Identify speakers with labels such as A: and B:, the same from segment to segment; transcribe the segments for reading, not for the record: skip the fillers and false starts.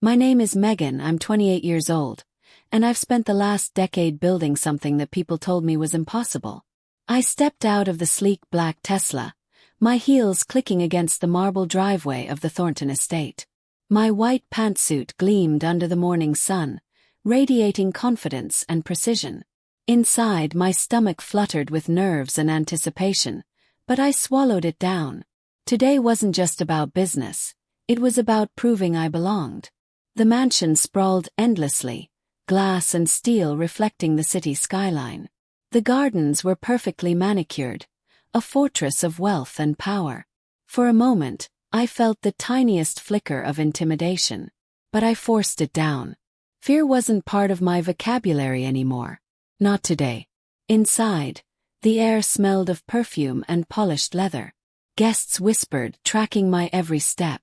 A: My name is Megan, I'm 28 years old, and I've spent the last decade building something that people told me was impossible. I stepped out of the sleek black Tesla, my heels clicking against the marble driveway of the Thornton estate. My white pantsuit gleamed under the morning sun, radiating confidence and precision. Inside, my stomach fluttered with nerves and anticipation, but I swallowed it down. Today wasn't just about business, it was about proving I belonged. The mansion sprawled endlessly, glass and steel reflecting the city skyline. The gardens were perfectly manicured, a fortress of wealth and power. For a moment, I felt the tiniest flicker of intimidation, but I forced it down. Fear wasn't part of my vocabulary anymore. Not today. Inside, the air smelled of perfume and polished leather. Guests whispered, tracking my every step.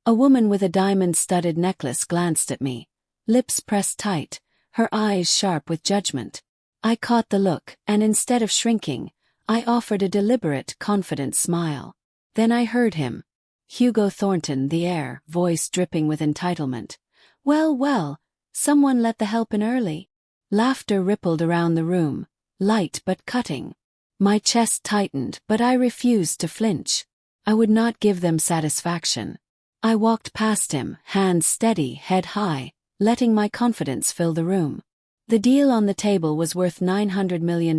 A: A woman with a diamond-studded necklace glanced at me, lips pressed tight, her eyes sharp with judgment. I caught the look, and instead of shrinking, I offered a deliberate, confident smile. Then I heard him. Hugo Thornton, the heir, voice dripping with entitlement. Well, someone let the help in early. Laughter rippled around the room, light but cutting. My chest tightened, but I refused to flinch. I would not give them satisfaction. I walked past him, hands steady, head high, letting my confidence fill the room. The deal on the table was worth $900 million,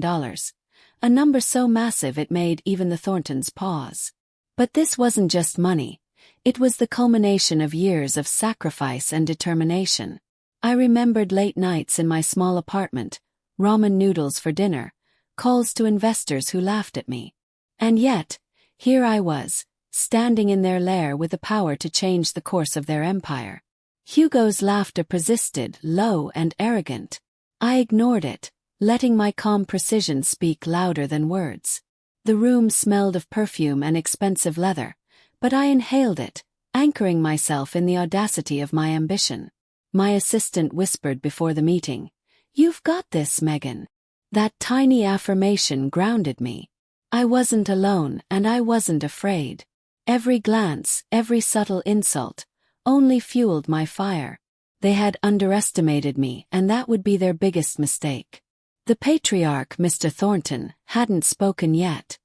A: a number so massive it made even the Thorntons pause. But this wasn't just money, it was the culmination of years of sacrifice and determination. I remembered late nights in my small apartment, ramen noodles for dinner, calls to investors who laughed at me. And yet, here I was, standing in their lair with the power to change the course of their empire. Hugo's laughter persisted, low and arrogant. I ignored it, letting my calm precision speak louder than words. The room smelled of perfume and expensive leather, but I inhaled it, anchoring myself in the audacity of my ambition. My assistant whispered before the meeting, "You've got this, Megan." That tiny affirmation grounded me. I wasn't alone, and I wasn't afraid. Every glance, every subtle insult, only fueled my fire. They had underestimated me, and that would be their biggest mistake. The patriarch, Mr. Thornton, hadn't spoken yet.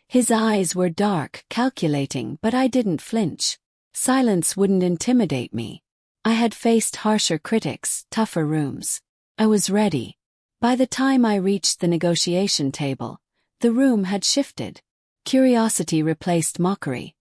A: His eyes were dark, calculating, but I didn't flinch. Silence wouldn't intimidate me. I had faced harsher critics, tougher rooms. I was ready. By the time I reached the negotiation table, the room had shifted. Curiosity replaced mockery.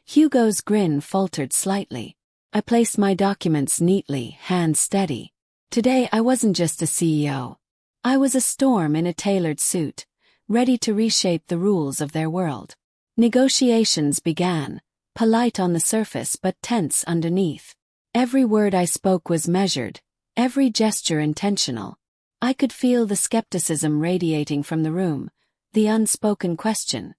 A: Hugo's grin faltered slightly. I placed my documents neatly, hands steady. Today I wasn't just a CEO. I was a storm in a tailored suit, ready to reshape the rules of their world. Negotiations began, polite on the surface but tense underneath. Every word I spoke was measured, every gesture intentional. I could feel the skepticism radiating from the room, the unspoken question.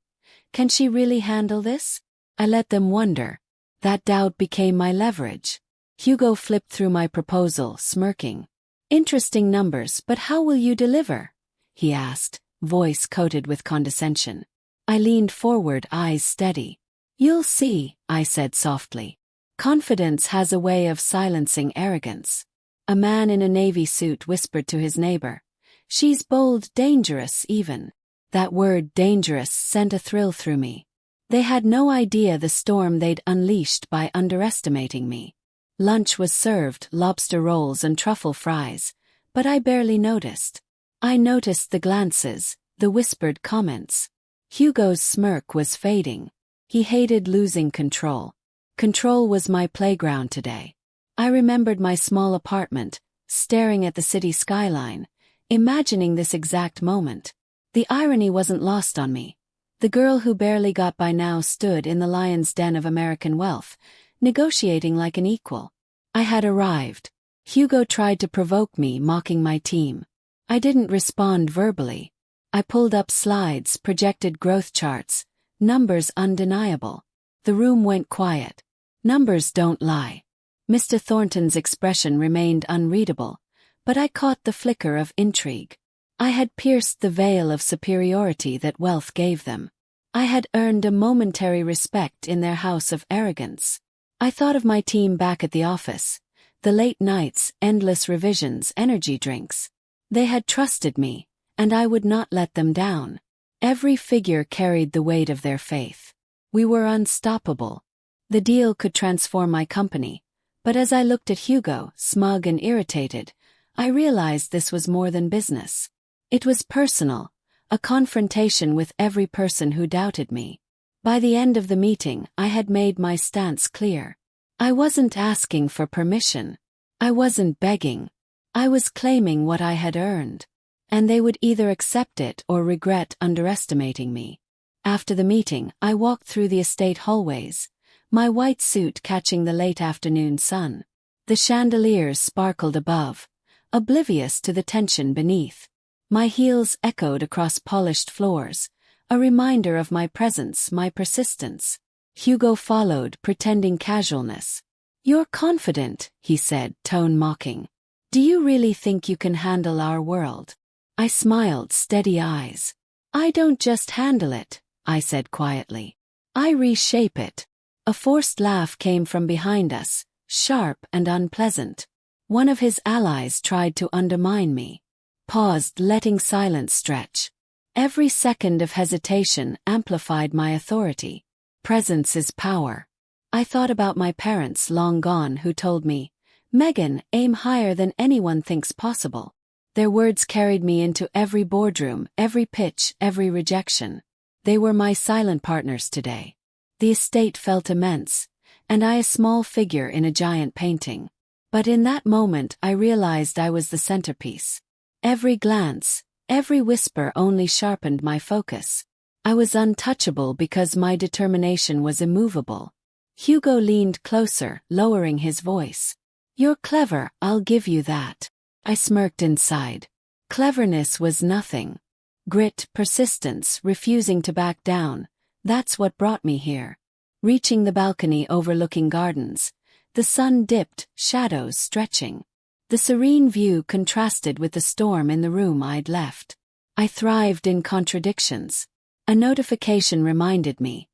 A: Can she really handle this? I let them wonder. That doubt became my leverage. Hugo flipped through my proposal, smirking. "Interesting numbers, but how will you deliver?" he asked, voice coated with condescension. I leaned forward, eyes steady. "You'll see," I said softly. Confidence has a way of silencing arrogance. A man in a navy suit whispered to his neighbor, "She's bold, dangerous even." That word dangerous sent a thrill through me. They had no idea the storm they'd unleashed by underestimating me. Lunch was served, lobster rolls and truffle fries, but I barely noticed. I noticed the glances, the whispered comments. Hugo's smirk was fading. He hated losing control. Control was my playground today. I remembered my small apartment, staring at the city skyline, imagining this exact moment. The irony wasn't lost on me. The girl who barely got by now stood in the lion's den of American wealth, negotiating like an equal. I had arrived. Hugo tried to provoke me, mocking my team. I didn't respond verbally. I pulled up slides, projected growth charts, numbers undeniable. The room went quiet. Numbers don't lie. Mr. Thornton's expression remained unreadable, but I caught the flicker of intrigue. I had pierced the veil of superiority that wealth gave them. I had earned a momentary respect in their house of arrogance. I thought of my team back at the office, The late nights, endless revisions, energy drinks. They had trusted me, and I would not let them down. Every figure carried the weight of their faith. We were unstoppable. The deal could transform my company, but as I looked at Hugo, smug and irritated, I realized this was more than business. It was personal, a confrontation with every person who doubted me. By the end of the meeting, I had made my stance clear. I wasn't asking for permission. I wasn't begging. I was claiming what I had earned. And they would either accept it or regret underestimating me. After the meeting, I walked through the estate hallways, my white suit catching the late afternoon sun. The chandeliers sparkled above, oblivious to the tension beneath. My heels echoed across polished floors, a reminder of my presence, my persistence. Hugo followed, pretending casualness. "You're confident," he said, tone mocking. "Do you really think you can handle our world?" I smiled, steady eyes. "I don't just handle it," I said quietly. "I reshape it." A forced laugh came from behind us, sharp and unpleasant. One of his allies tried to undermine me. Paused, letting silence stretch. Every second of hesitation amplified my authority. Presence is power. I thought about my parents long gone who told me, "Megan, aim higher than anyone thinks possible." Their words carried me into every boardroom, every pitch, every rejection. They were my silent partners today. The estate felt immense, and I a small figure in a giant painting. But in that moment I realized I was the centerpiece. Every glance, every whisper only sharpened my focus. I was untouchable because my determination was immovable. Hugo leaned closer, lowering his voice. "You're clever, I'll give you that." I smirked inside. Cleverness was nothing. Grit, persistence, refusing to back down, that's what brought me here. Reaching the balcony overlooking gardens, the sun dipped, shadows stretching. The serene view contrasted with the storm in the room I'd left. I thrived in contradictions. A notification reminded me.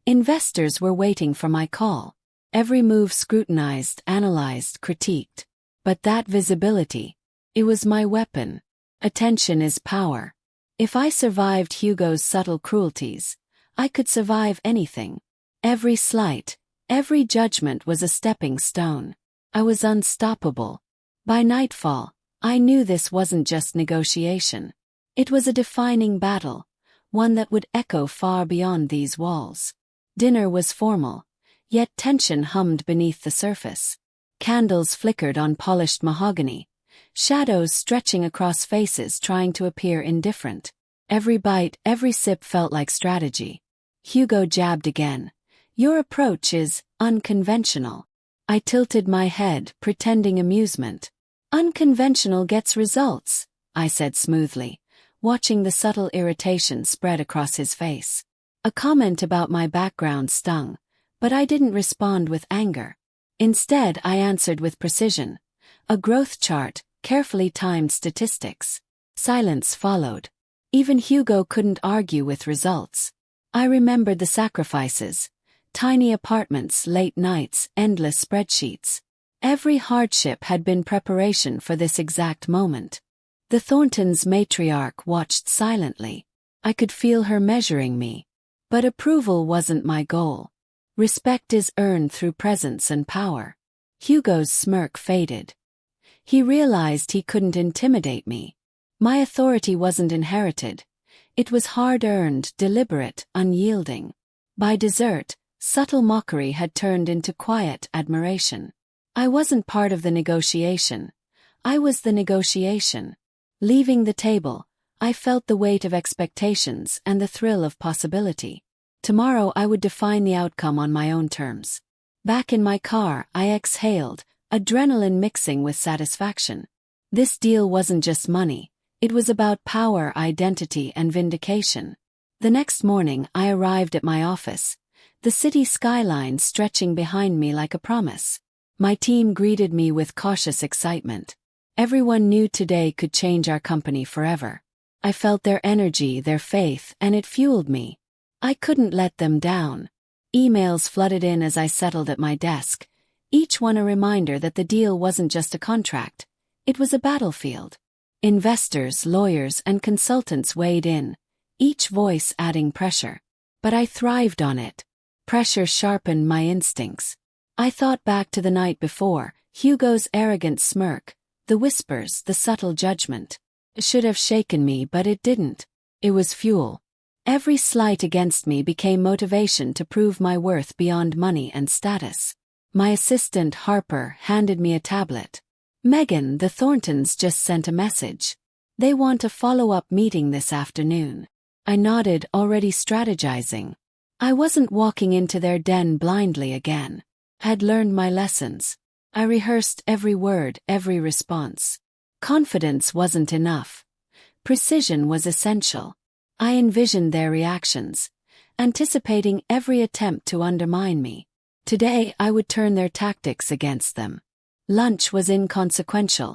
A: Investors were waiting for my call. Every move scrutinized, analyzed, critiqued. But that visibility, it was my weapon. Attention is power. If I survived Hugo's subtle cruelties, I could survive anything. Every slight, every judgment was a stepping stone. I was unstoppable. By nightfall, I knew this wasn't just negotiation. It was a defining battle, one that would echo far beyond these walls. Dinner was formal, yet tension hummed beneath the surface. Candles flickered on polished mahogany, shadows stretching across faces trying to appear indifferent. Every bite, every sip felt like strategy. Hugo jabbed again. "Your approach is unconventional." I tilted my head, pretending amusement. "Unconventional gets results," I said smoothly, watching the subtle irritation spread across his face. A comment about my background stung, but I didn't respond with anger. Instead, I answered with precision. A growth chart, carefully timed statistics. Silence followed. Even Hugo couldn't argue with results. I remembered the sacrifices. Tiny apartments, late nights, endless spreadsheets. Every hardship had been preparation for this exact moment. The Thorntons' matriarch watched silently. I could feel her measuring me. But approval wasn't my goal. Respect is earned through presence and power. Hugo's smirk faded. He realized he couldn't intimidate me. My authority wasn't inherited. It was hard-earned, deliberate, unyielding. By dessert, subtle mockery had turned into quiet admiration. I wasn't part of the negotiation. I was the negotiation. Leaving the table, I felt the weight of expectations and the thrill of possibility. Tomorrow I would define the outcome on my own terms. Back in my car, I exhaled, adrenaline mixing with satisfaction. This deal wasn't just money. It was about power, identity, and vindication. The next morning, I arrived at my office, the city skyline stretching behind me like a promise. My team greeted me with cautious excitement. Everyone knew today could change our company forever. I felt their energy, their faith, and it fueled me. I couldn't let them down. Emails flooded in as I settled at my desk, each one a reminder that the deal wasn't just a contract, it was a battlefield. Investors, lawyers, and consultants weighed in, each voice adding pressure. But I thrived on it. Pressure sharpened my instincts. I thought back to the night before, Hugo's arrogant smirk, the whispers, the subtle judgment. It should have shaken me, but it didn't. It was fuel. Every slight against me became motivation to prove my worth beyond money and status. My assistant, Harper, handed me a tablet. "Megan, the Thorntons just sent a message. They want a follow-up meeting this afternoon." I nodded, already strategizing. I wasn't walking into their den blindly again. I had learned my lessons. I rehearsed every word, every response. Confidence wasn't enough. Precision was essential. I envisioned their reactions, anticipating every attempt to undermine me. Today I would turn their tactics against them. Lunch was inconsequential,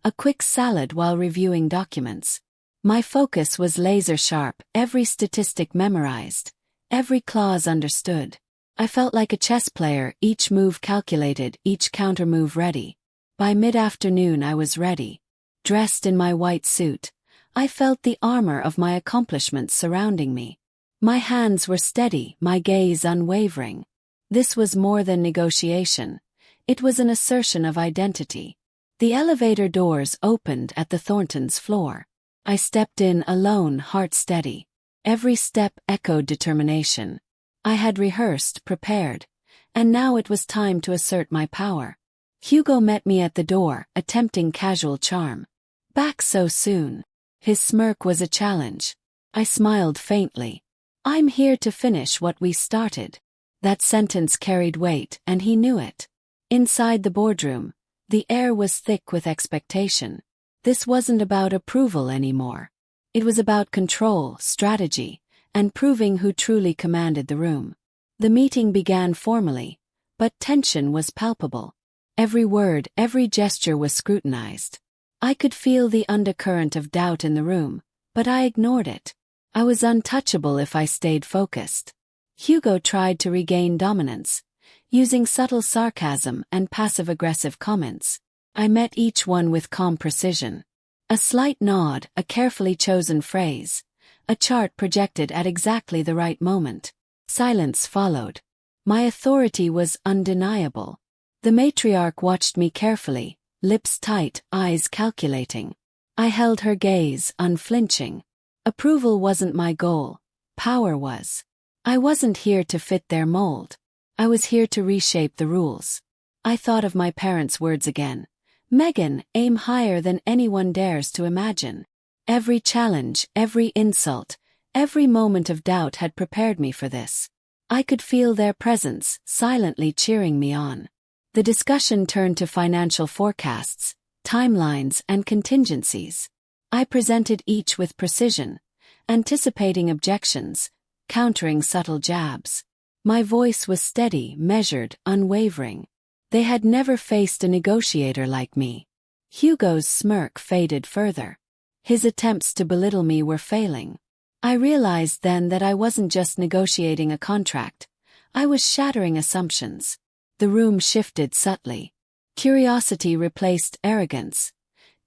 A: a quick salad while reviewing documents. My focus was laser-sharp, every statistic memorized, every clause understood. I felt like a chess player, each move calculated, each counter-move ready. By mid-afternoon I was ready. Dressed in my white suit, I felt the armor of my accomplishments surrounding me. My hands were steady, my gaze unwavering. This was more than negotiation. It was an assertion of identity. The elevator doors opened at the Thorntons' floor. I stepped in alone, heart steady. Every step echoed determination. I had rehearsed, prepared, and now it was time to assert my power. Hugo met me at the door, attempting casual charm. "Back so soon?" His smirk was a challenge. I smiled faintly. "I'm here to finish what we started." That sentence carried weight, and he knew it. Inside the boardroom, the air was thick with expectation. This wasn't about approval anymore. It was about control, strategy, and proving who truly commanded the room. The meeting began formally, but tension was palpable. Every word, every gesture was scrutinized. I could feel the undercurrent of doubt in the room, but I ignored it. I was untouchable if I stayed focused. Hugo tried to regain dominance, using subtle sarcasm and passive-aggressive comments. I met each one with calm precision. A slight nod, a carefully chosen phrase, a chart projected at exactly the right moment. Silence followed. My authority was undeniable. The matriarch watched me carefully, lips tight, eyes calculating. I held her gaze, unflinching. Approval wasn't my goal. Power was. I wasn't here to fit their mold. I was here to reshape the rules. I thought of my parents' words again. "Megan, aim higher than anyone dares to imagine." Every challenge, every insult, every moment of doubt had prepared me for this. I could feel their presence, silently cheering me on. The discussion turned to financial forecasts, timelines, and contingencies. I presented each with precision, anticipating objections, countering subtle jabs. My voice was steady, measured, unwavering. They had never faced a negotiator like me. Hugo's smirk faded further. His attempts to belittle me were failing. I realized then that I wasn't just negotiating a contract. I was shattering assumptions. The room shifted subtly. Curiosity replaced arrogance.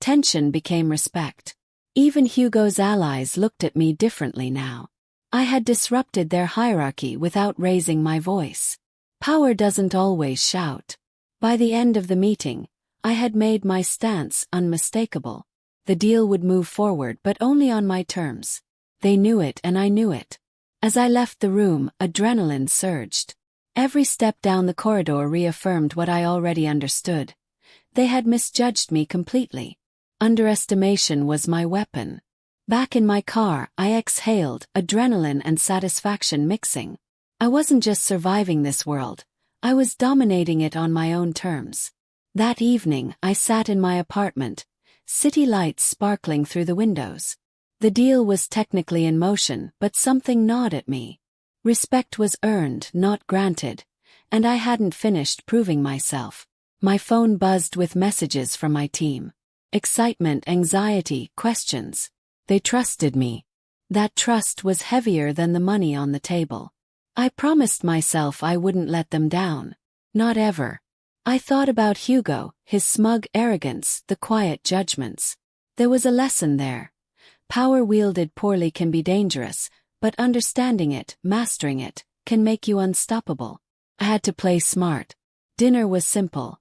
A: Tension became respect. Even Hugo's allies looked at me differently now. I had disrupted their hierarchy without raising my voice. Power doesn't always shout. By the end of the meeting, I had made my stance unmistakable. The deal would move forward, but only on my terms. They knew it and I knew it. As I left the room, adrenaline surged. Every step down the corridor reaffirmed what I already understood. They had misjudged me completely. Underestimation was my weapon. Back in my car, I exhaled, adrenaline and satisfaction mixing. I wasn't just surviving this world. I was dominating it on my own terms. That evening, I sat in my apartment, city lights sparkling through the windows. The deal was technically in motion, but something gnawed at me. Respect was earned, not granted, and I hadn't finished proving myself. My phone buzzed with messages from my team. Excitement, anxiety, questions. They trusted me. That trust was heavier than the money on the table. I promised myself I wouldn't let them down. Not ever. I thought about Hugo, his smug arrogance, the quiet judgments. There was a lesson there. Power wielded poorly can be dangerous, but understanding it, mastering it, can make you unstoppable. I had to play smart. Dinner was simple.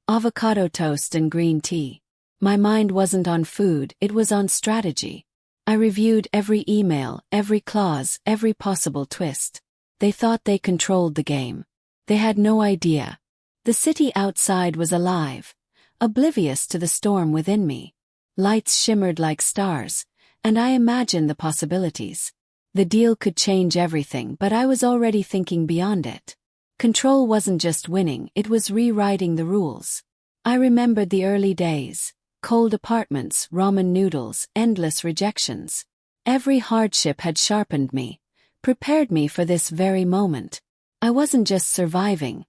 A: Avocado toast and green tea. My mind wasn't on food, it was on strategy. I reviewed every email, every clause, every possible twist. They thought they controlled the game. They had no idea. The city outside was alive, oblivious to the storm within me. Lights shimmered like stars, and I imagined the possibilities. The deal could change everything, but I was already thinking beyond it. Control wasn't just winning, it was rewriting the rules. I remembered the early days. Cold apartments, ramen noodles, endless rejections. Every hardship had sharpened me, prepared me for this very moment. I wasn't just surviving.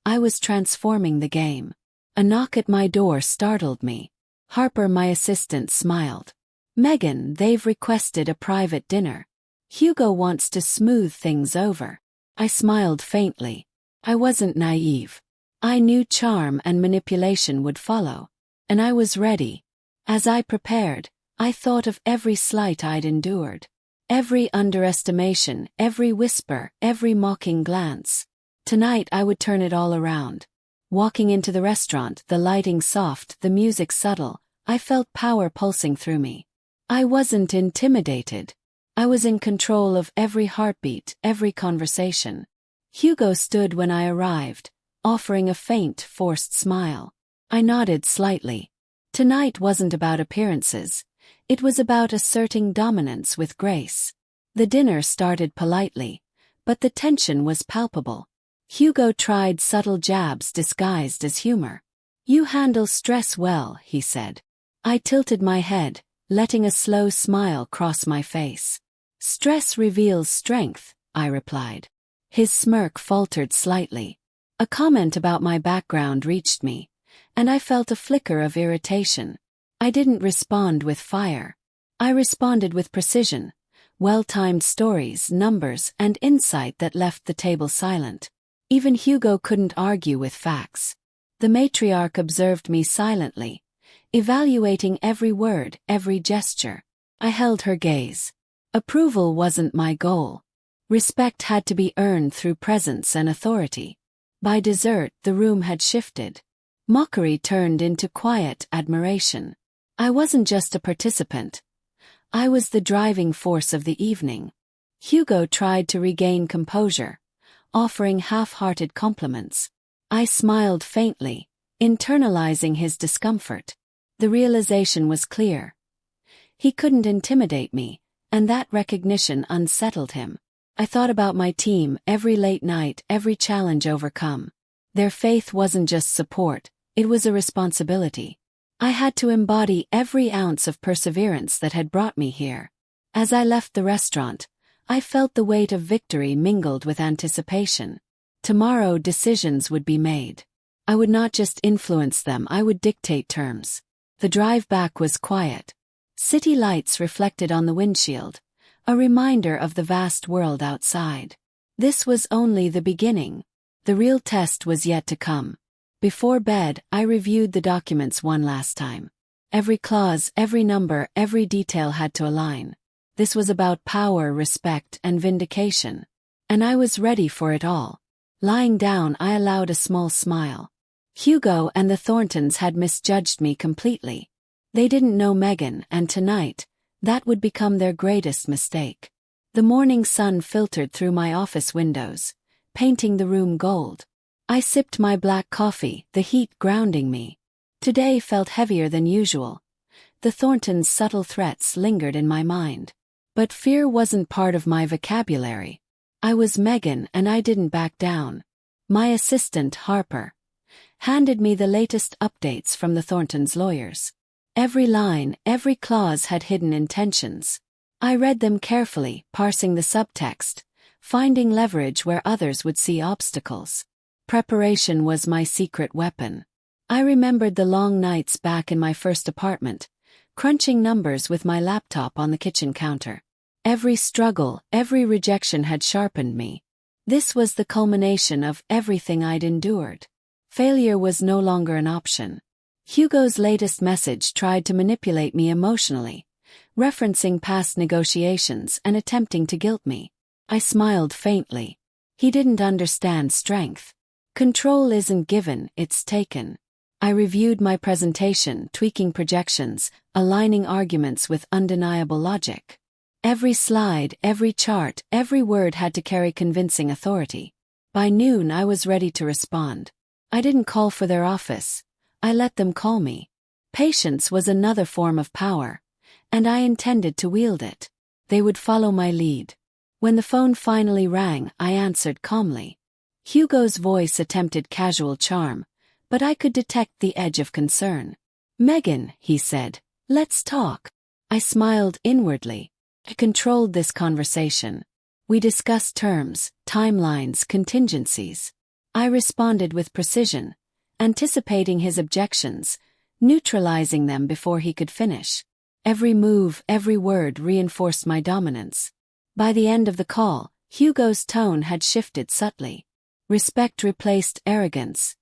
A: I was transforming the game. A knock at my door startled me. Harper, my assistant, smiled. "Megan, they've requested a private dinner. Hugo wants to smooth things over." I smiled faintly. I wasn't naive. I knew charm and manipulation would follow. And I was ready. As I prepared, I thought of every slight I'd endured. Every underestimation, every whisper, every mocking glance. Tonight I would turn it all around. Walking into the restaurant, the lighting soft, the music subtle, I felt power pulsing through me. I wasn't intimidated. I was in control of every heartbeat, every conversation. Hugo stood when I arrived, offering a faint, forced smile. I nodded slightly. Tonight wasn't about appearances. It was about asserting dominance with grace. The dinner started politely, but the tension was palpable. Hugo tried subtle jabs disguised as humor. "You handle stress well," he said. I tilted my head, letting a slow smile cross my face. "Stress reveals strength," I replied. His smirk faltered slightly. A comment about my background reached me, and I felt a flicker of irritation. I didn't respond with fire. I responded with precision, well-timed stories, numbers, and insight that left the table silent. Even Hugo couldn't argue with facts. The matriarch observed me silently, evaluating every word, every gesture. I held her gaze. Approval wasn't my goal. Respect had to be earned through presence and authority. By dessert, the room had shifted. Mockery turned into quiet admiration. I wasn't just a participant. I was the driving force of the evening. Hugo tried to regain composure, offering half-hearted compliments. I smiled faintly, internalizing his discomfort. The realization was clear. He couldn't intimidate me, and that recognition unsettled him. I thought about my team, every late night, every challenge overcome. Their faith wasn't just support, it was a responsibility. I had to embody every ounce of perseverance that had brought me here. As I left the restaurant, I felt the weight of victory mingled with anticipation. Tomorrow decisions would be made. I would not just influence them, I would dictate terms. The drive back was quiet. City lights reflected on the windshield, a reminder of the vast world outside. This was only the beginning. The real test was yet to come. Before bed, I reviewed the documents one last time. Every clause, every number, every detail had to align. This was about power, respect, and vindication. And I was ready for it all. Lying down, I allowed a small smile. Hugo and the Thorntons had misjudged me completely. They didn't know Megan, and tonight, that would become their greatest mistake. The morning sun filtered through my office windows, painting the room gold. I sipped my black coffee, the heat grounding me. Today felt heavier than usual. The Thorntons' subtle threats lingered in my mind. But fear wasn't part of my vocabulary. I was Megan and I didn't back down. My assistant, Harper, handed me the latest updates from the Thorntons' lawyers. Every line, every clause had hidden intentions. I read them carefully, parsing the subtext, finding leverage where others would see obstacles. Preparation was my secret weapon. I remembered the long nights back in my first apartment, crunching numbers with my laptop on the kitchen counter. Every struggle, every rejection had sharpened me. This was the culmination of everything I'd endured. Failure was no longer an option. Hugo's latest message tried to manipulate me emotionally, referencing past negotiations and attempting to guilt me. I smiled faintly. He didn't understand strength. Control isn't given, it's taken. I reviewed my presentation, tweaking projections, aligning arguments with undeniable logic. Every slide, every chart, every word had to carry convincing authority. By noon I was ready to respond. I didn't call for their office. I let them call me. Patience was another form of power, and I intended to wield it. They would follow my lead. When the phone finally rang, I answered calmly. Hugo's voice attempted casual charm, but I could detect the edge of concern. "Megan," he said, "let's talk." I smiled inwardly. I controlled this conversation. We discussed terms, timelines, contingencies. I responded with precision, anticipating his objections, neutralizing them before he could finish. Every move, every word reinforced my dominance. By the end of the call, Hugo's tone had shifted subtly. Respect replaced arrogance.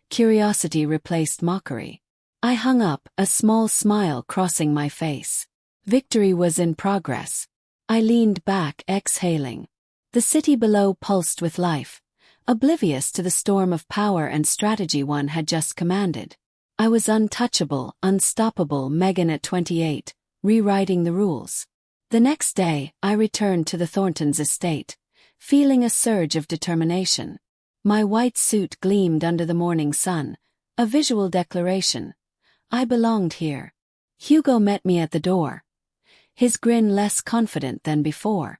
A: Curiosity replaced mockery. I hung up, a small smile crossing my face. Victory was in progress. I leaned back, exhaling. The city below pulsed with life, oblivious to the storm of power and strategy one had just commanded. I was untouchable, unstoppable Megan at 28, rewriting the rules. The next day, I returned to the Thorntons' estate, feeling a surge of determination. My white suit gleamed under the morning sun, a visual declaration. I belonged here. Hugo met me at the door, his grin less confident than before.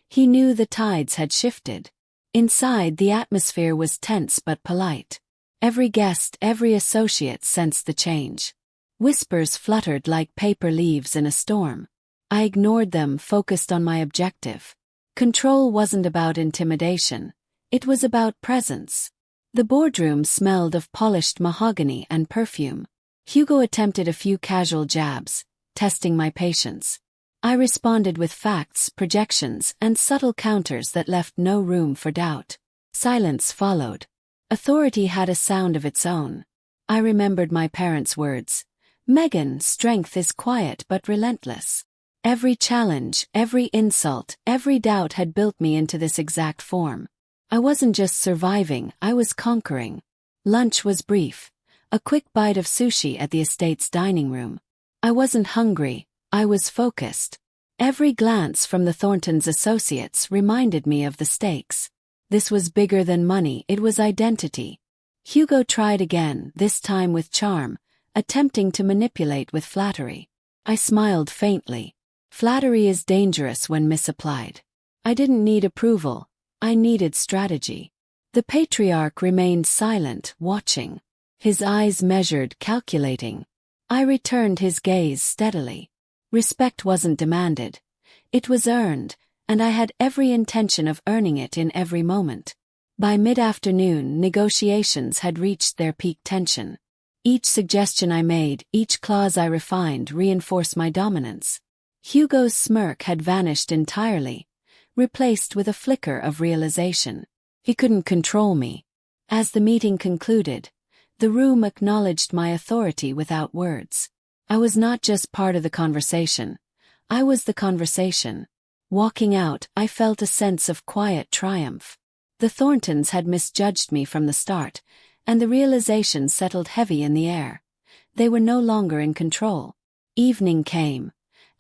A: He knew the tides had shifted. Inside, the atmosphere was tense but polite. Every guest, every associate sensed the change. Whispers fluttered like paper leaves in a storm. I ignored them, focused on my objective. Control wasn't about intimidation. It was about presence. The boardroom smelled of polished mahogany and perfume. Hugo attempted a few casual jabs, testing my patience. I responded with facts, projections, and subtle counters that left no room for doubt. Silence followed. Authority had a sound of its own. I remembered my parents' words. "Megan, strength is quiet but relentless." Every challenge, every insult, every doubt had built me into this exact form. I wasn't just surviving, I was conquering. Lunch was brief. A quick bite of sushi at the estate's dining room. I wasn't hungry, I was focused. Every glance from the Thorntons' associates reminded me of the stakes. This was bigger than money, it was identity. Hugo tried again, this time with charm, attempting to manipulate with flattery. I smiled faintly. Flattery is dangerous when misapplied. I didn't need approval. I needed strategy. The patriarch remained silent, watching. His eyes measured, calculating. I returned his gaze steadily. Respect wasn't demanded. It was earned, and I had every intention of earning it in every moment. By mid-afternoon, negotiations had reached their peak tension. Each suggestion I made, each clause I refined reinforced my dominance. Hugo's smirk had vanished entirely, replaced with a flicker of realization. He couldn't control me. As the meeting concluded, the room acknowledged my authority without words. I was not just part of the conversation. I was the conversation. Walking out, I felt a sense of quiet triumph. The Thorntons had misjudged me from the start, and the realization settled heavy in the air. They were no longer in control. Evening came,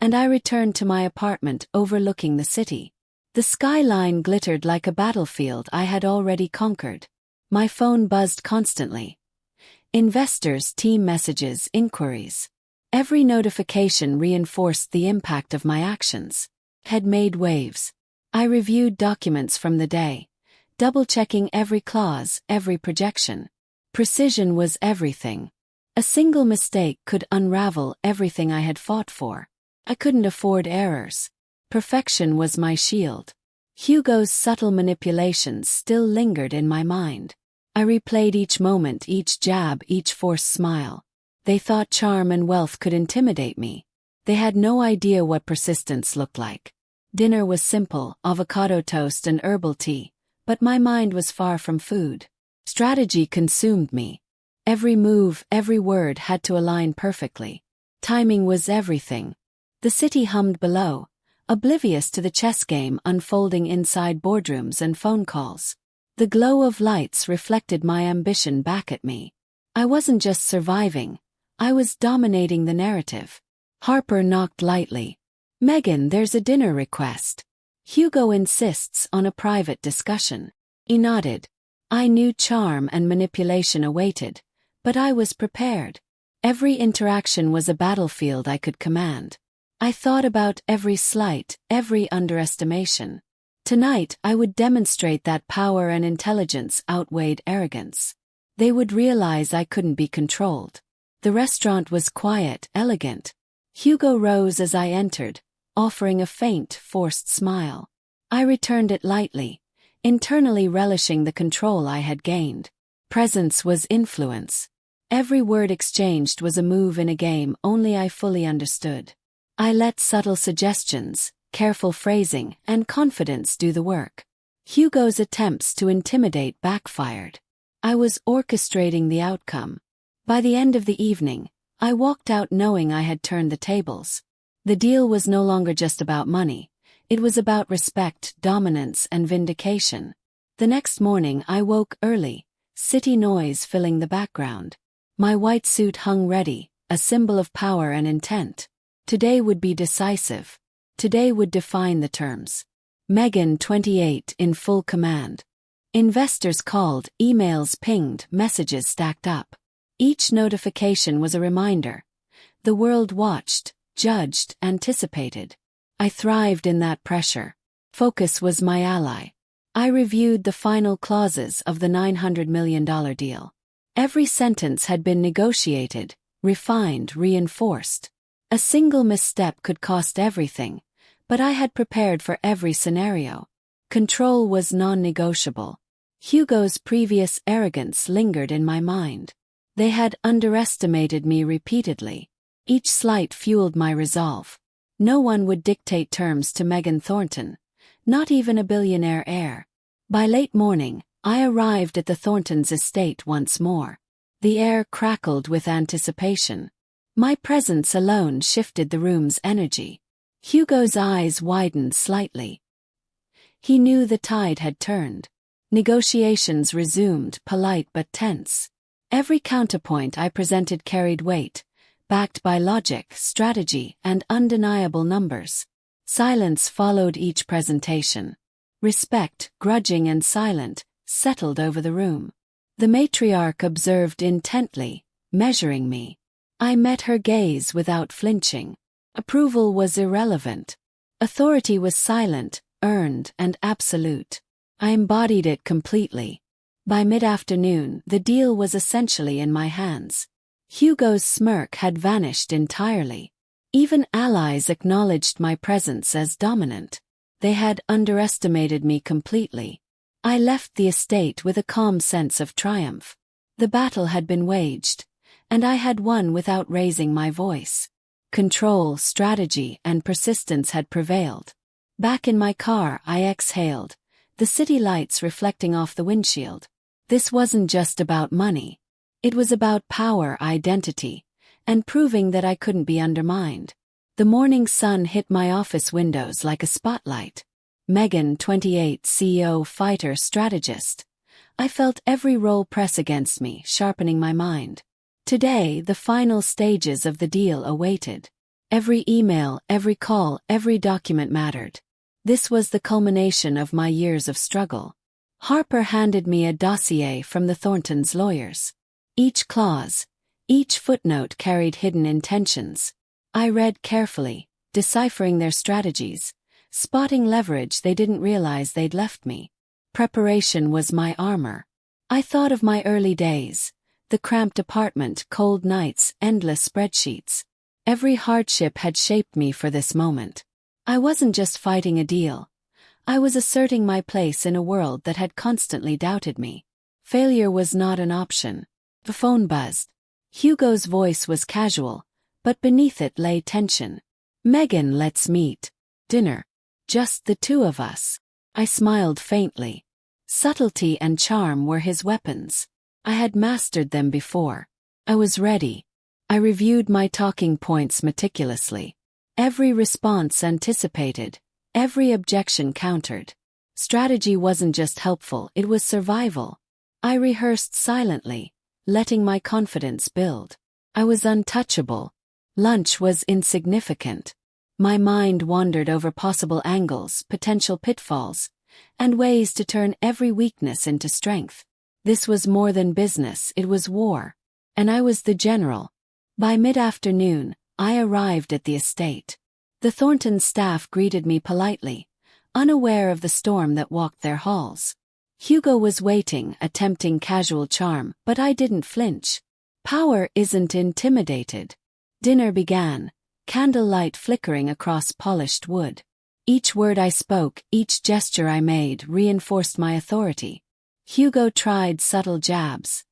A: and I returned to my apartment overlooking the city. The skyline glittered like a battlefield I had already conquered. My phone buzzed constantly. Investors, team messages, inquiries. Every notification reinforced the impact of my actions. Had made waves. I reviewed documents from the day, double-checking every clause, every projection. Precision was everything. A single mistake could unravel everything I had fought for. I couldn't afford errors. Perfection was my shield. Hugo's subtle manipulations still lingered in my mind. I replayed each moment, each jab, each forced smile. They thought charm and wealth could intimidate me. They had no idea what persistence looked like. Dinner was simple, avocado toast and herbal tea, but my mind was far from food. Strategy consumed me. Every move, every word had to align perfectly. Timing was everything. The city hummed below, oblivious to the chess game unfolding inside boardrooms and phone calls. The glow of lights reflected my ambition back at me. I wasn't just surviving, I was dominating the narrative. Harper knocked lightly. "Megan, there's a dinner request. Hugo insists on a private discussion." He nodded. I knew charm and manipulation awaited, but I was prepared. Every interaction was a battlefield I could command. I thought about every slight, every underestimation. Tonight I would demonstrate that power and intelligence outweighed arrogance. They would realize I couldn't be controlled. The restaurant was quiet, elegant. Hugo rose as I entered, offering a faint, forced smile. I returned it lightly, internally relishing the control I had gained. Presence was influence. Every word exchanged was a move in a game only I fully understood. I let subtle suggestions, careful phrasing, and confidence do the work. Hugo's attempts to intimidate backfired. I was orchestrating the outcome. By the end of the evening, I walked out knowing I had turned the tables. The deal was no longer just about money. It was about respect, dominance, and vindication. The next morning I woke early, city noise filling the background. My white suit hung ready, a symbol of power and intent. Today would be decisive. Today would define the terms. Megan, 28, in full command. Investors called, emails pinged, messages stacked up. Each notification was a reminder. The world watched, judged, anticipated. I thrived in that pressure. Focus was my ally. I reviewed the final clauses of the $900 million deal. Every sentence had been negotiated, refined, reinforced. A single misstep could cost everything, but I had prepared for every scenario. Control was non-negotiable. Hugo's previous arrogance lingered in my mind. They had underestimated me repeatedly. Each slight fueled my resolve. No one would dictate terms to Megan Thornton, not even a billionaire heir. By late morning, I arrived at the Thorntons' estate once more. The air crackled with anticipation. My presence alone shifted the room's energy. Hugo's eyes widened slightly. He knew the tide had turned. Negotiations resumed, polite but tense. Every counterpoint I presented carried weight, backed by logic, strategy, and undeniable numbers. Silence followed each presentation. Respect, grudging and silent, settled over the room. The matriarch observed intently, measuring me. I met her gaze without flinching. Approval was irrelevant. Authority was silent, earned, and absolute. I embodied it completely. By mid-afternoon, the deal was essentially in my hands. Hugo's smirk had vanished entirely. Even allies acknowledged my presence as dominant. They had underestimated me completely. I left the estate with a calm sense of triumph. The battle had been waged, and I had won without raising my voice. Control, strategy, and persistence had prevailed. Back in my car, I exhaled, the city lights reflecting off the windshield. This wasn't just about money. It was about power, identity, and proving that I couldn't be undermined. The morning sun hit my office windows like a spotlight. Megan, 28, CEO, fighter, strategist. I felt every role press against me, sharpening my mind. Today, the final stages of the deal awaited. Every email, every call, every document mattered. This was the culmination of my years of struggle. Harper handed me a dossier from the Thorntons' lawyers. Each clause, each footnote carried hidden intentions. I read carefully, deciphering their strategies, spotting leverage they didn't realize they'd left me. Preparation was my armor. I thought of my early days, the cramped apartment, cold nights, endless spreadsheets. Every hardship had shaped me for this moment. I wasn't just fighting a deal. I was asserting my place in a world that had constantly doubted me. Failure was not an option. The phone buzzed. Hugo's voice was casual, but beneath it lay tension. "Megan, let's meet. Dinner. Just the two of us." I smiled faintly. Subtlety and charm were his weapons. I had mastered them before. I was ready. I reviewed my talking points meticulously. Every response anticipated, every objection countered. Strategy wasn't just helpful, it was survival. I rehearsed silently, letting my confidence build. I was untouchable. Lunch was insignificant. My mind wandered over possible angles, potential pitfalls, and ways to turn every weakness into strength. This was more than business, it was war. And I was the general. By mid-afternoon, I arrived at the estate. The Thornton staff greeted me politely, unaware of the storm that walked their halls. Hugo was waiting, attempting casual charm, but I didn't flinch. Power isn't intimidated. Dinner began, candlelight flickering across polished wood. Each word I spoke, each gesture I made reinforced my authority. Hugo tried subtle jabs.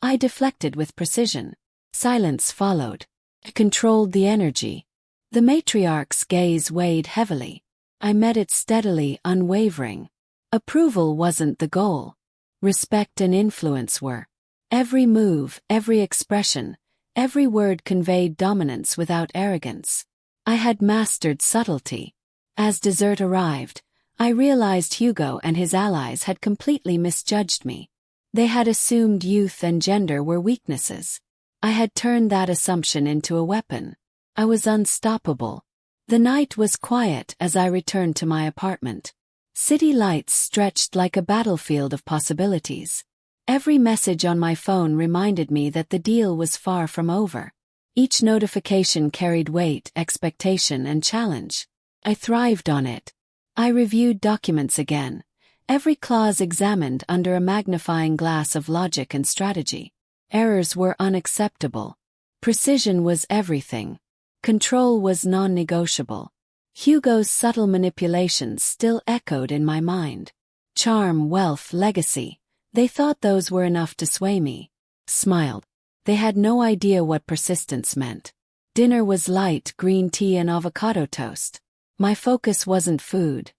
A: I deflected with precision. Silence followed. I controlled the energy. The matriarch's gaze weighed heavily. I met it steadily, unwavering. Approval wasn't the goal. Respect and influence were. Every move, every expression, every word conveyed dominance without arrogance. I had mastered subtlety. As dessert arrived, I realized Hugo and his allies had completely misjudged me. They had assumed youth and gender were weaknesses. I had turned that assumption into a weapon. I was unstoppable. The night was quiet as I returned to my apartment. City lights stretched like a battlefield of possibilities. Every message on my phone reminded me that the deal was far from over. Each notification carried weight, expectation, and challenge. I thrived on it. I reviewed documents again, every clause examined under a magnifying glass of logic and strategy. Errors were unacceptable. Precision was everything. Control was non-negotiable. Hugo's subtle manipulations still echoed in my mind. Charm, wealth, legacy. They thought those were enough to sway me. Smiled. They had no idea what persistence meant. Dinner was light, green tea and avocado toast. My focus wasn't food.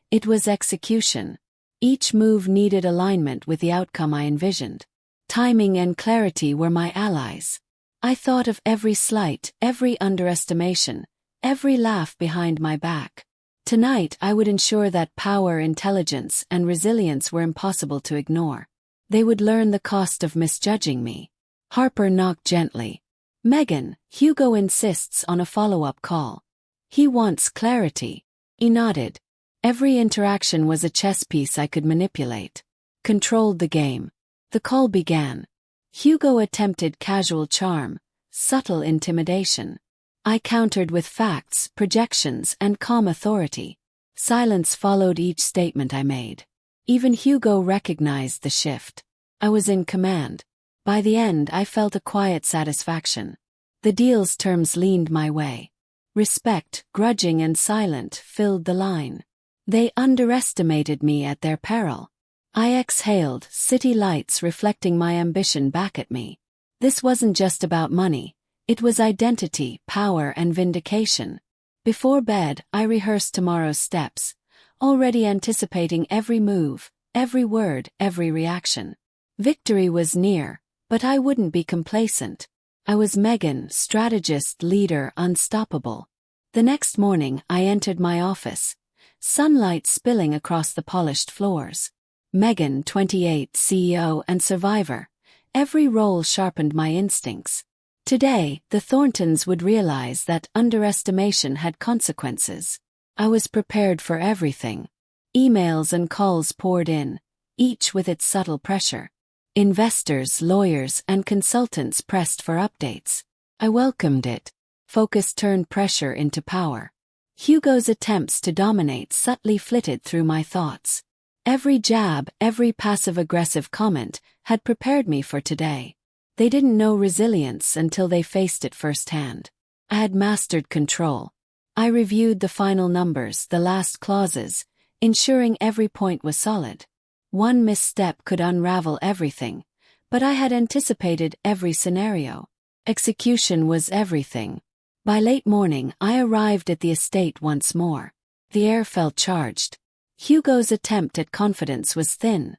A: It was execution. Each move needed alignment with the outcome I envisioned. Timing and clarity were my allies. I thought of every slight, every underestimation, every laugh behind my back. Tonight I would ensure that power, intelligence, and resilience were impossible to ignore. They would learn the cost of misjudging me. Harper knocked gently. "Megan, Hugo insists on a follow-up call. He wants clarity." He nodded. Every interaction was a chess piece I could manipulate. Controlled the game. The call began. Hugo attempted casual charm, subtle intimidation. I countered with facts, projections, and calm authority. Silence followed each statement I made. Even Hugo recognized the shift. I was in command. By the end, I felt a quiet satisfaction. The deal's terms leaned my way. Respect, grudging and silent, filled the line. They underestimated me at their peril. I exhaled, city lights reflecting my ambition back at me. This wasn't just about money. It was identity, power, and vindication. Before bed, I rehearsed tomorrow's steps, already anticipating every move, every word, every reaction. Victory was near, but I wouldn't be complacent. I was Megan, strategist, leader, unstoppable. The next morning, I entered my office, sunlight spilling across the polished floors. Megan, 28, CEO and survivor. Every role sharpened my instincts. Today, the Thorntons would realize that underestimation had consequences. I was prepared for everything. Emails and calls poured in, each with its subtle pressure. Investors, lawyers, and consultants pressed for updates. I welcomed it. Focus turned pressure into power. Hugo's attempts to dominate subtly flitted through my thoughts. Every jab, every passive-aggressive comment had prepared me for today. They didn't know resilience until they faced it firsthand. I had mastered control. I reviewed the final numbers, the last clauses, ensuring every point was solid. One misstep could unravel everything, but I had anticipated every scenario. Execution was everything. By late morning, I arrived at the estate once more. The air felt charged. Hugo's attempt at confidence was thin.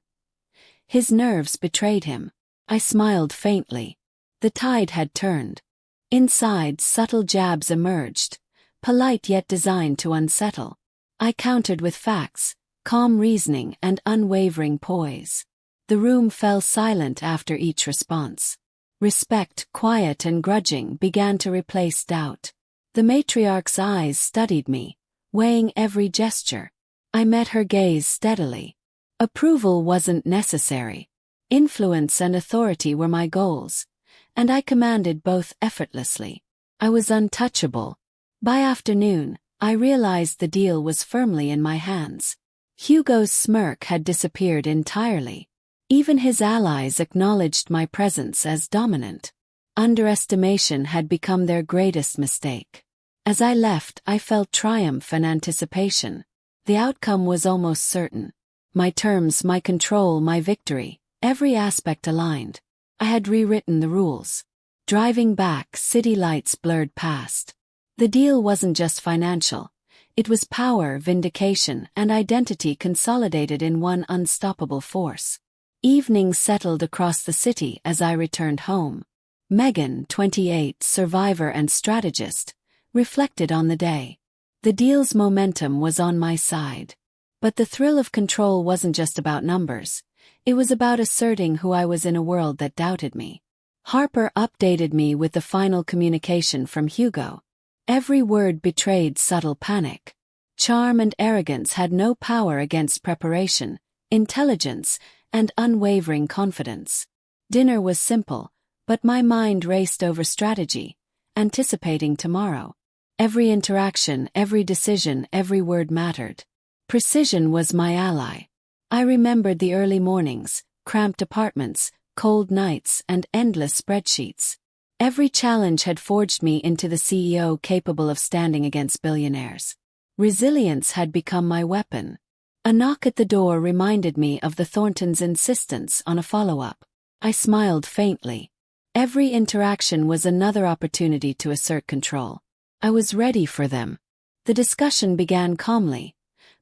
A: His nerves betrayed him. I smiled faintly. The tide had turned. Inside, subtle jabs emerged, polite yet designed to unsettle. I countered with facts, calm reasoning and unwavering poise. The room fell silent after each response. Respect, quiet and grudging, began to replace doubt. The matriarch's eyes studied me, weighing every gesture. I met her gaze steadily. Approval wasn't necessary. Influence and authority were my goals, and I commanded both effortlessly. I was untouchable. By afternoon, I realized the deal was firmly in my hands. Hugo's smirk had disappeared entirely. Even his allies acknowledged my presence as dominant. Underestimation had become their greatest mistake. As I left, I felt triumph and anticipation. The outcome was almost certain. My terms, my control, my victory, every aspect aligned. I had rewritten the rules. Driving back, city lights blurred past. The deal wasn't just financial. It was power, vindication, and identity consolidated in one unstoppable force. Evening settled across the city as I returned home. Megan, 28, survivor and strategist, reflected on the day. The deal's momentum was on my side. But the thrill of control wasn't just about numbers. It was about asserting who I was in a world that doubted me. Harper updated me with the final communication from Hugo. Every word betrayed subtle panic. Charm and arrogance had no power against preparation, intelligence, and unwavering confidence. Dinner was simple, but my mind raced over strategy, anticipating tomorrow. Every interaction, every decision, every word mattered. Precision was my ally. I remembered the early mornings, cramped apartments, cold nights, and endless spreadsheets. Every challenge had forged me into the CEO capable of standing against billionaires. Resilience had become my weapon. A knock at the door reminded me of the Thorntons' insistence on a follow-up. I smiled faintly. Every interaction was another opportunity to assert control. I was ready for them. The discussion began calmly,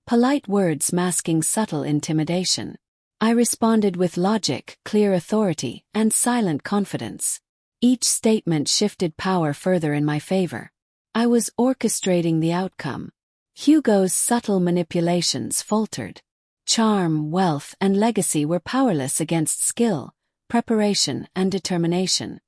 A: polite words masking subtle intimidation. I responded with logic, clear authority, and silent confidence. Each statement shifted power further in my favor. I was orchestrating the outcome. Hugo's subtle manipulations faltered. Charm, wealth, and legacy were powerless against skill, preparation, and determination.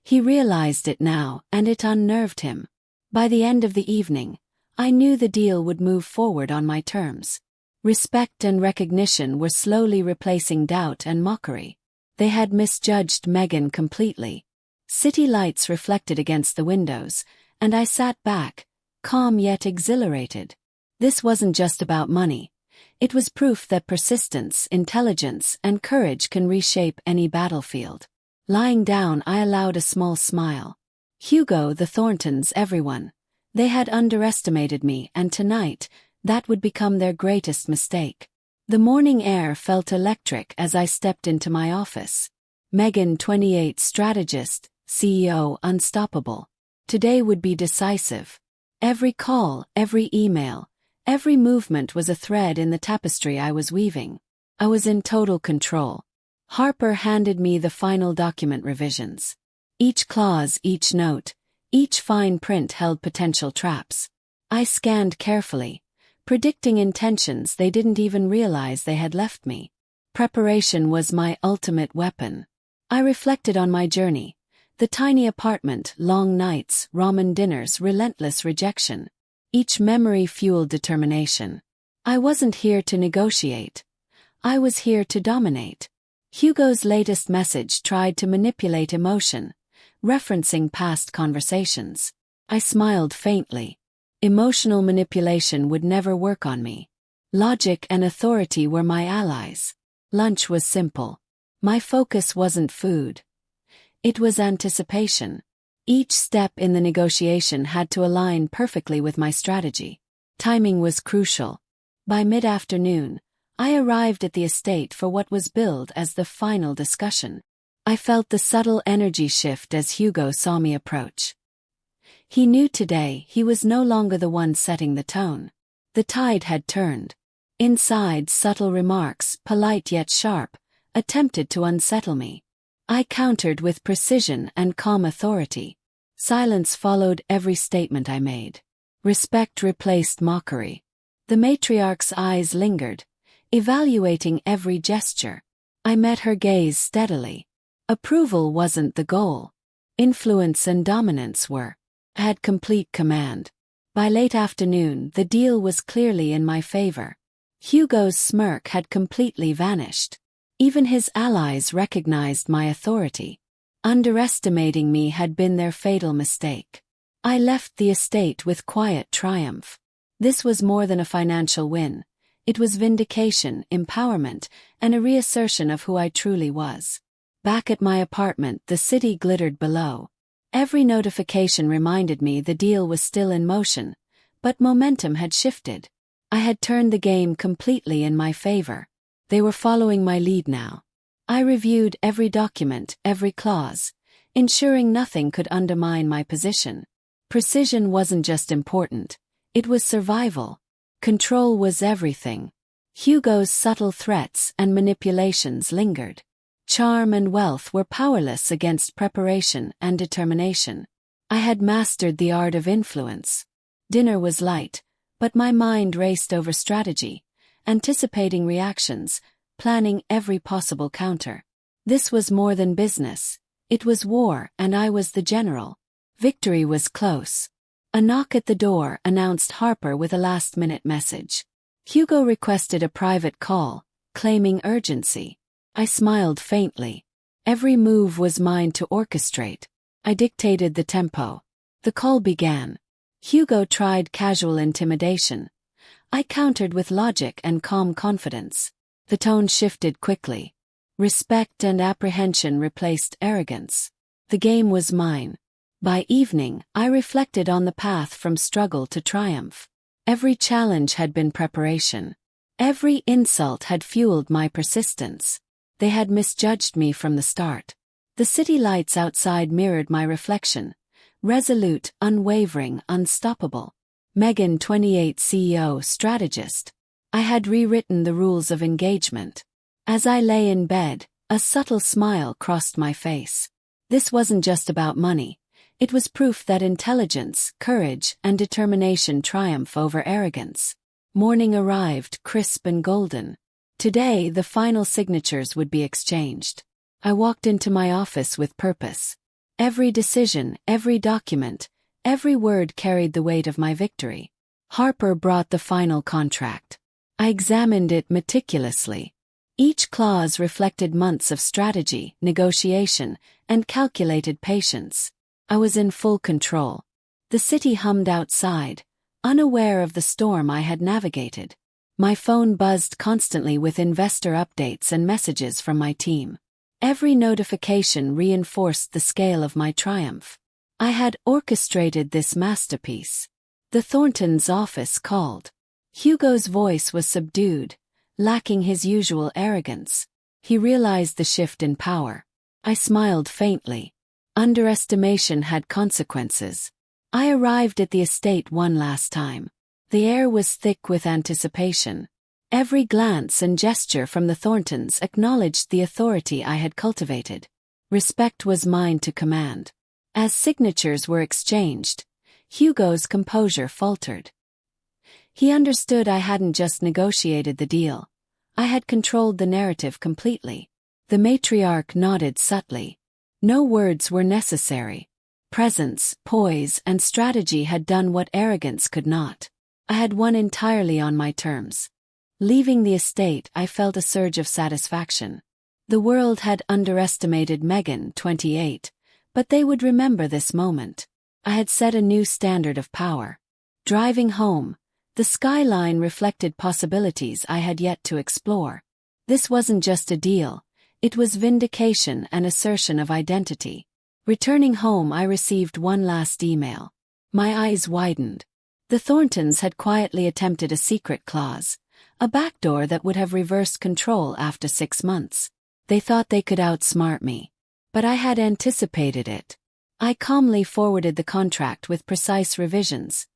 A: He realized it now, and it unnerved him. By the end of the evening, I knew the deal would move forward on my terms. Respect and recognition were slowly replacing doubt and mockery. They had misjudged Megan completely. City lights reflected against the windows, and I sat back, calm yet exhilarated. This wasn't just about money. It was proof that persistence, intelligence, and courage can reshape any battlefield. Lying down, I allowed a small smile. Hugo, the Thorntons, everyone. They had underestimated me, and tonight, that would become their greatest mistake. The morning air felt electric as I stepped into my office. Megan, 28, strategist, CEO, unstoppable. Today would be decisive. Every call, every email, every movement was a thread in the tapestry I was weaving. I was in total control. Harper handed me the final document revisions. Each clause, each note, each fine print held potential traps. I scanned carefully, predicting intentions they didn't even realize they had left me. Preparation was my ultimate weapon. I reflected on my journey. The tiny apartment, long nights, ramen dinners, relentless rejection. Each memory fueled determination. I wasn't here to negotiate. I was here to dominate. Hugo's latest message tried to manipulate emotion, referencing past conversations. I smiled faintly. Emotional manipulation would never work on me. Logic and authority were my allies. Lunch was simple. My focus wasn't food. It was anticipation. Each step in the negotiation had to align perfectly with my strategy. Timing was crucial. By mid-afternoon, I arrived at the estate for what was billed as the final discussion. I felt the subtle energy shift as Hugo saw me approach. He knew today he was no longer the one setting the tone. The tide had turned. Inside, subtle remarks, polite yet sharp, attempted to unsettle me. I countered with precision and calm authority. Silence followed every statement I made. Respect replaced mockery. The matriarch's eyes lingered, evaluating every gesture. I met her gaze steadily. Approval wasn't the goal. Influence and dominance were. I had complete command. By late afternoon, the deal was clearly in my favor. Hugo's smirk had completely vanished. Even his allies recognized my authority. Underestimating me had been their fatal mistake. I left the estate with quiet triumph. This was more than a financial win. It was vindication, empowerment, and a reassertion of who I truly was. Back at my apartment, the city glittered below. Every notification reminded me the deal was still in motion, but momentum had shifted. I had turned the game completely in my favor. They were following my lead now. I reviewed every document, every clause, ensuring nothing could undermine my position. Precision wasn't just important, it was survival. Control was everything. Hugo's subtle threats and manipulations lingered. Charm and wealth were powerless against preparation and determination. I had mastered the art of influence. Dinner was light, but my mind raced over strategy, anticipating reactions, planning every possible counter. This was more than business. It was war, and I was the general. Victory was close. A knock at the door announced Harper with a last-minute message. Hugo requested a private call, claiming urgency. I smiled faintly. Every move was mine to orchestrate. I dictated the tempo. The call began. Hugo tried casual intimidation. I countered with logic and calm confidence. The tone shifted quickly. Respect and apprehension replaced arrogance. The game was mine. By evening, I reflected on the path from struggle to triumph. Every challenge had been preparation. Every insult had fueled my persistence. They had misjudged me from the start. The city lights outside mirrored my reflection. Resolute, unwavering, unstoppable. Megan, 28, CEO, strategist. I had rewritten the rules of engagement. As I lay in bed, a subtle smile crossed my face. This wasn't just about money. It was proof that intelligence, courage, and determination triumph over arrogance. Morning arrived, crisp and golden. Today, the final signatures would be exchanged. I walked into my office with purpose. Every decision, every document, every word carried the weight of my victory. Harper brought the final contract. I examined it meticulously. Each clause reflected months of strategy, negotiation, and calculated patience. I was in full control. The city hummed outside, unaware of the storm I had navigated. My phone buzzed constantly with investor updates and messages from my team. Every notification reinforced the scale of my triumph. I had orchestrated this masterpiece. The Thorntons' office called. Hugo's voice was subdued, lacking his usual arrogance. He realized the shift in power. I smiled faintly. Underestimation had consequences. I arrived at the estate one last time. The air was thick with anticipation. Every glance and gesture from the Thorntons acknowledged the authority I had cultivated. Respect was mine to command. As signatures were exchanged, Hugo's composure faltered. He understood I hadn't just negotiated the deal. I had controlled the narrative completely. The matriarch nodded subtly. No words were necessary. Presence, poise, and strategy had done what arrogance could not. I had won entirely on my terms. Leaving the estate, I felt a surge of satisfaction. The world had underestimated Megan, 28, but they would remember this moment. I had set a new standard of power. Driving home, the skyline reflected possibilities I had yet to explore. This wasn't just a deal. It was vindication and assertion of identity. Returning home, I received one last email. My eyes widened. The Thorntons had quietly attempted a secret clause, a backdoor that would have reversed control after 6 months. They thought they could outsmart me. But I had anticipated it. I calmly forwarded the contract with precise revisions,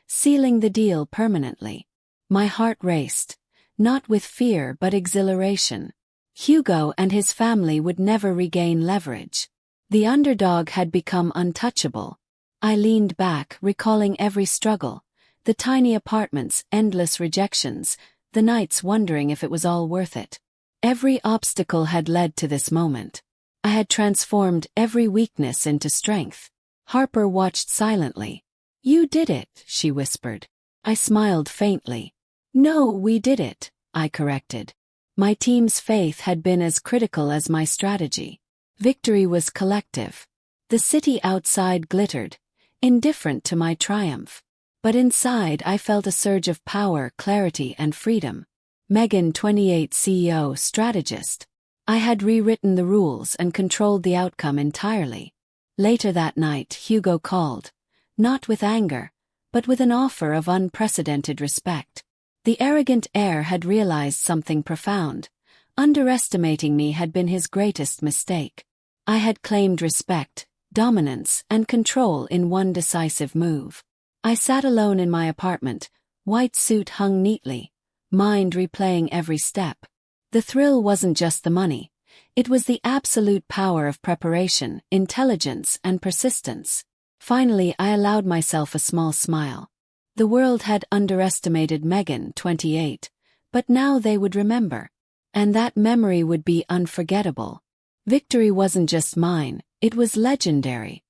A: sealing the deal permanently. My heart raced. not with fear but exhilaration. Hugo and his family would never regain leverage. The underdog had become untouchable. I leaned back, recalling every struggle, the tiny apartments, endless rejections, the nights wondering if it was all worth it. Every obstacle had led to this moment. I had transformed every weakness into strength. Harper watched silently. "You did it," she whispered. I smiled faintly. "No, we did it," I corrected. My team's faith had been as critical as my strategy. Victory was collective. The city outside glittered, indifferent to my triumph. But inside I felt a surge of power, clarity, and freedom. Megan, 28, CEO, strategist. I had rewritten the rules and controlled the outcome entirely. Later that night, Hugo called, not with anger, but with an offer of unprecedented respect. The arrogant heir had realized something profound. Underestimating me had been his greatest mistake. I had claimed respect, dominance, and control in one decisive move. I sat alone in my apartment, white suit hung neatly, mind replaying every step. The thrill wasn't just the money. It was the absolute power of preparation, intelligence, and persistence. Finally, I allowed myself a small smile. The world had underestimated Megan, 28, but now they would remember. And that memory would be unforgettable. Victory wasn't just mine, it was legendary.